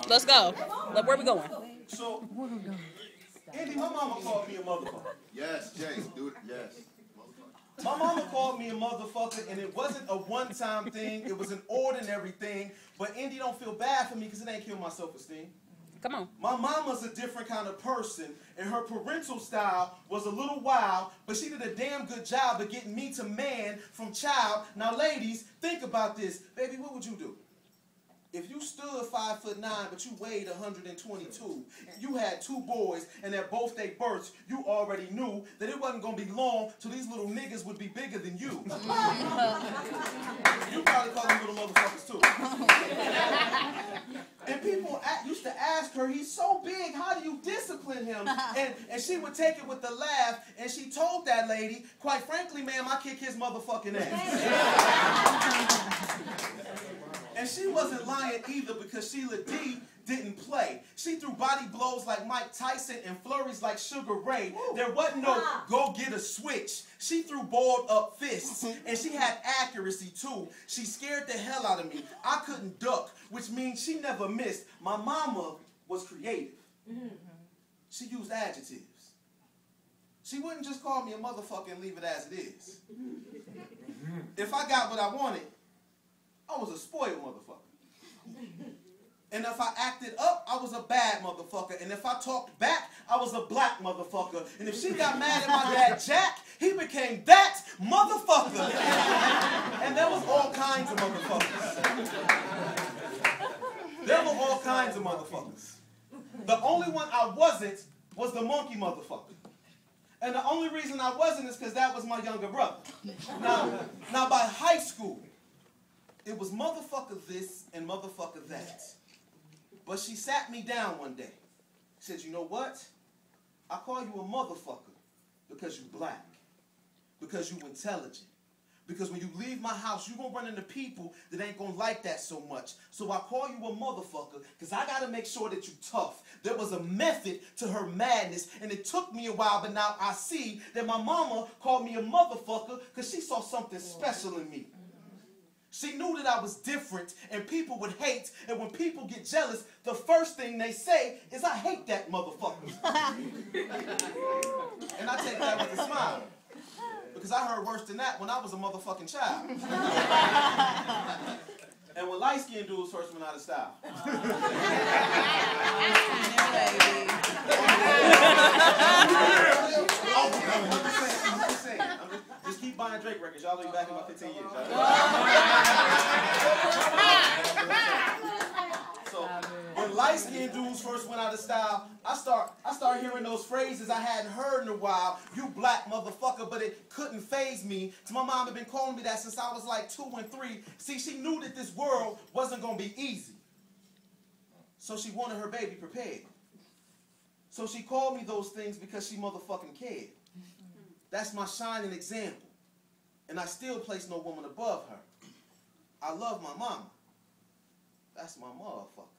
Let's go. Look, where we going? So, Andy, my mama called me a motherfucker. Yes, Jay, dude, yes. My mama called me a motherfucker, and it wasn't a one-time thing. It was an ordinary thing. But Andy, don't feel bad for me because it ain't killed my self-esteem. Come on. My mama's a different kind of person, and her parental style was a little wild, but she did a damn good job of getting me to man from child. Now, ladies, think about this. Baby, what would you do? If you stood 5'9", but you weighed 122, and you had 2 boys, and at both their births, you already knew that it wasn't going to be long till these little niggas would be bigger than you. You probably call them little motherfuckers, too. And people used to ask her, he's so big, how do you discipline him? And she would take it with a laugh, and she told that lady, quite frankly, ma'am, I kick his motherfucking ass. And she wasn't lying either, because Sheila D didn't play. She threw body blows like Mike Tyson and flurries like Sugar Ray. There wasn't no go get a switch. She threw balled up fists, and she had accuracy too. She scared the hell out of me. I couldn't duck, which means she never missed. My mama was creative. She used adjectives. She wouldn't just call me a motherfucker and leave it as it is. If I got what I wanted, I was a spoiled motherfucker. And if I acted up, I was a bad motherfucker. And if I talked back, I was a black motherfucker. And if she got mad at my dad Jack, he became that motherfucker. And there was all kinds of motherfuckers. There were all kinds of motherfuckers. The only one I wasn't was the monkey motherfucker. And the only reason I wasn't is because that was my younger brother. Now by high school, it was motherfucker this and motherfucker that. But she sat me down one day. Said, you know what? I call you a motherfucker because you black. Because you intelligent. Because when you leave my house, you're going to run into people that ain't going to like that so much. So I call you a motherfucker because I got to make sure that you tough. There was a method to her madness, and it took me a while, but now I see that my mama called me a motherfucker because she saw something special in me. She knew that I was different, and people would hate, and when people get jealous, the first thing they say is, I hate that motherfucker. And I take that with a smile, because I heard worse than that when I was a motherfucking child. And when light-skinned dudes first went out of style. Just keep buying Drake records. Y'all will be back in about 15 years. So when light-skinned dudes first went out of style, I start hearing those phrases I hadn't heard in a while. You black motherfucker, but it couldn't faze me. So my mom had been calling me that since I was like 2 and 3. See, she knew that this world wasn't going to be easy. So she wanted her baby prepared. So she called me those things because she motherfucking cared. That's my shining example. And I still place no woman above her. I love my mama. That's my motherfucker.